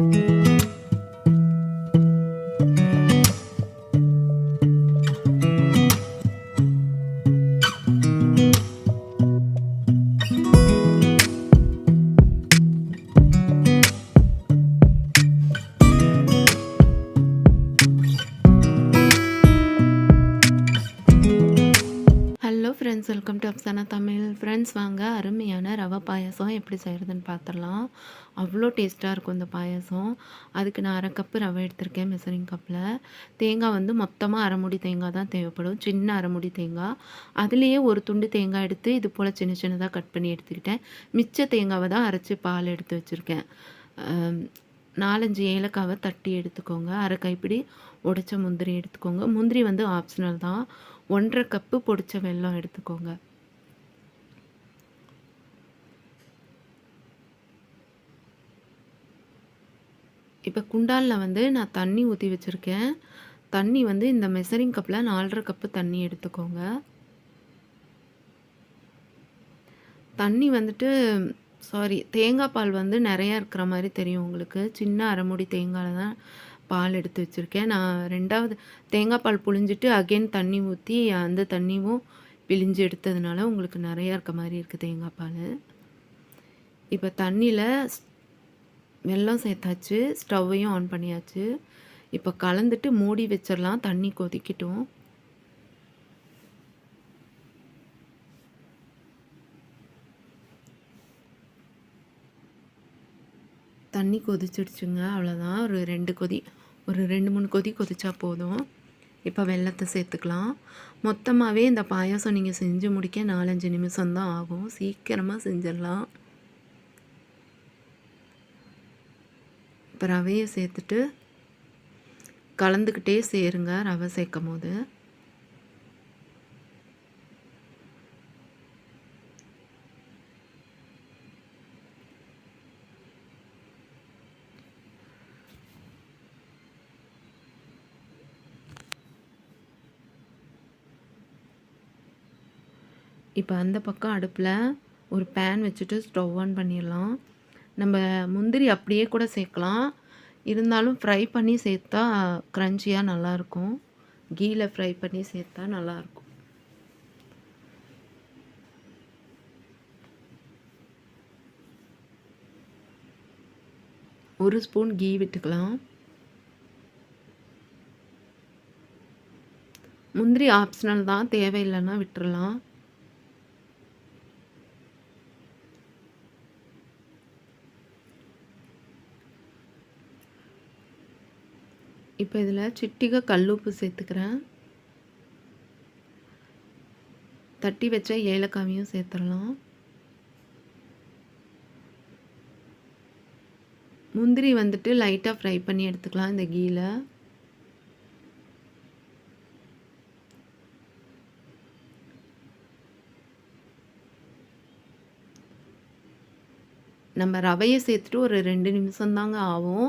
Hello friends, welcome to Afsana Tamil. Friends வாங்க, அருமையான ரவை பாயாசம் எப்படி செய்கிறதுன்னு பார்த்துடலாம். அவ்வளோ டேஸ்ட்டாக இருக்கும் இந்த பாயாசம். அதுக்கு நான் 1/2 கப்பு ரவை எடுத்திருக்கேன் மெஷரிங் கப்பில். தேங்காய் வந்து மொத்தமாக 1/2 மூடி தேங்காய் தான் தேவைப்படும், சின்ன 1/2 மூடி தேங்காய். அதுலேயே ஒரு துண்டு தேங்காய் எடுத்து இது போல் சின்ன சின்னதாக கட் பண்ணி எடுத்துக்கிட்டேன். மிச்ச தேங்காவை தான் அரைச்சி பால் எடுத்து வச்சுருக்கேன். 4-5 ஏலக்காவை தட்டி எடுத்துக்கோங்க. 1/2 கைப்பிடி உடைச்ச முந்திரி எடுத்துக்கோங்க. முந்திரி வந்து ஆப்ஷனல் தான். 1/2 கப்பு பொடிச்ச வெல்லம் எடுத்துக்கோங்க. இப்போ குண்டாலில் வந்து நான் தண்ணி ஊற்றி வச்சுருக்கேன். தண்ணி வந்து இந்த மெஷரிங் கப்பில் 4.5 கப்பு தண்ணி எடுத்துக்கோங்க. தண்ணி வந்துட்டு தேங்காய் பால் வந்து நிறையா இருக்கிற மாதிரி தெரியும் உங்களுக்கு. சின்ன 1/2 மூடி தேங்காயில் தான் பால் எடுத்து வச்சுருக்கேன். நான் 2வது தேங்காய் பால் புழிஞ்சிட்டு அகைன் தண்ணி ஊற்றி அந்த தண்ணியும் பிழிஞ்சு எடுத்ததுனால உங்களுக்கு நிறையா இருக்க மாதிரி இருக்குது தேங்காய் பால். இப்போ தண்ணியில் வெல்லம் சேர்த்தாச்சு, ஸ்டவ்வையும் ஆன் பண்ணியாச்சு. இப்போ கலந்துட்டு மூடி வச்சிடலாம், தண்ணி கொதிக்கட்டும். தண்ணி கொதிச்சிடுச்சுங்க, அவ்வளோதான். ஒரு 2-3 கொதி கொதிச்சா போதும். இப்போ வெல்லத்தை சேர்த்துக்கலாம். மொத்தமாகவே இந்த பாயாசம் நீங்கள் செஞ்சு முடிக்க 4-5 நிமிஷம்தான் ஆகும். சீக்கிரமாக செஞ்சிடலாம். இப்போ ரவையை சேர்த்துட்டு கலந்துக்கிட்டே சேருங்க ரவை சேர்க்கும் போது. இப்போ அந்த பக்கம் அடுப்பில் ஒரு பேன் வச்சுட்டு ஸ்டவ் ஆன் பண்ணிடலாம். நம்ம முந்திரி அப்படியே கூட சேர்க்கலாம், இருந்தாலும் ஃப்ரை பண்ணி சேர்த்தா க்ரன்ச்சியாக நல்லாயிருக்கும். கீயில் ஃப்ரை பண்ணி சேர்த்தா நல்லாயிருக்கும். ஒரு ஸ்பூன் கீ விட்டுக்கலாம். முந்திரி ஆப்ஷனல் தான், தேவையில்லைன்னா விட்டுறலாம். இப்போ இதில் சிட்டிகை கல்லுப்பு சேர்த்துக்கிறேன். தட்டி வச்ச ஏலக்காவையும் சேர்த்துடலாம். முந்திரி வந்துட்டு லைட்டாக ஃப்ரை பண்ணி எடுத்துக்கலாம் இந்த கீயில். நம்ம ரவையை சேர்த்துட்டு ஒரு 2 நிமிஷம் தாங்க ஆகும்,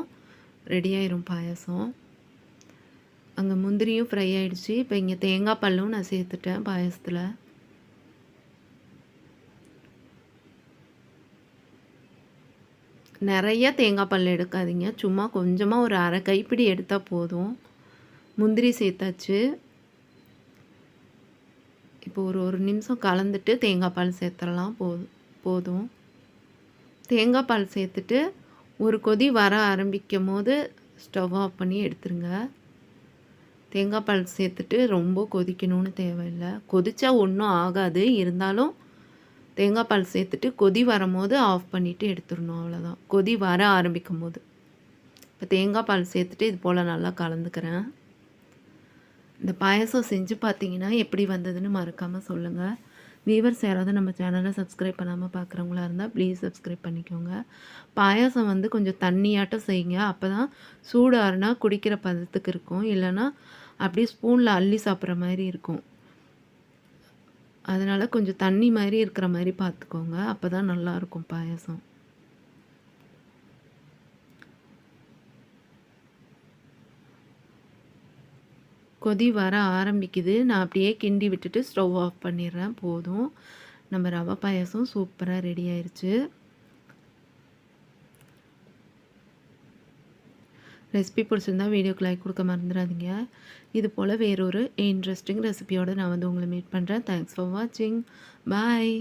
ரெடி ஆயிரும் பாயாசம். அங்கே முந்திரியும் ஃப்ரை ஆகிடுச்சு. இப்போ இங்கே தேங்காய் பாலும் நான் சேர்த்துட்டேன் பாயாசத்தில். நிறைய தேங்காய் பால் எடுக்காதீங்க, சும்மா கொஞ்சமாக ஒரு 1/2 கைப்பிடி எடுத்தால் போதும். முந்திரி சேர்த்தாச்சு. இப்போ ஒரு நிமிஷம் கலந்துட்டு தேங்காய் பால் சேர்த்துடலாம். போதும். தேங்காய் பால் சேர்த்துட்டு ஒரு கொதி வர ஆரம்பிக்கும் போது ஸ்டவ் ஆஃப் பண்ணி எடுத்துருங்க. தேங்காய் பால் சேர்த்துட்டு ரொம்ப கொதிக்கணும்னு தேவையில்லை. கொதிச்சா ஒன்றும் ஆகாது, இருந்தாலும் தேங்காய் பால் சேர்த்துட்டு கொதி வரும்போது ஆஃப் பண்ணிவிட்டு எடுத்துடணும், அவ்வளோதான். கொதி வர ஆரம்பிக்கும் போது. இப்போ தேங்காய் பால் சேர்த்துட்டு இது போல் நல்லா கலந்துக்கிறேன். இந்த பாயாசம் செஞ்சு பார்த்தீங்கன்னா எப்படி வந்ததுன்னு மறக்காமல் சொல்லுங்கள். வியூவர்ஸ் யாராவது நம்ம சேனலை சப்ஸ்கிரைப் பண்ணாமல் பார்க்குறவங்களா இருந்தால் ப்ளீஸ் சப்ஸ்கிரைப் பண்ணிக்கோங்க. பாயாசம் வந்து கொஞ்சம் தண்ணியாட்டம் செய்யுங்க, அப்போ தான் சூடாறுனா குடிக்கிற பதத்துக்கு இருக்கும். இல்லைன்னா அப்படியே ஸ்பூனில் அள்ளி சாப்பிட்ற மாதிரி இருக்கும். அதனால் கொஞ்சம் தண்ணி மாதிரி இருக்கிற மாதிரி பார்த்துக்கோங்க, அப்போ தான் நல்லாயிருக்கும் பாயாசம். கொதி வர ஆரம்பிக்குது. நான் அப்படியே கிண்டி விட்டுட்டு ஸ்டவ் ஆஃப் பண்ணிடுறேன், போதும். நம்ம ரவை பாயாசம் சூப்பராக ரெடி ஆயிடுச்சு. ரெசிபி பிடிச்சிருந்தா வீடியோக்கு லைக் கொடுக்க மறந்துடாதீங்க. இது போல் வேறொரு இன்ட்ரெஸ்டிங் ரெசிபியோடு நான் வந்து உங்களை மீட் பண்ணுறேன். தேங்க்ஸ் ஃபார் வாட்சிங். பாய்.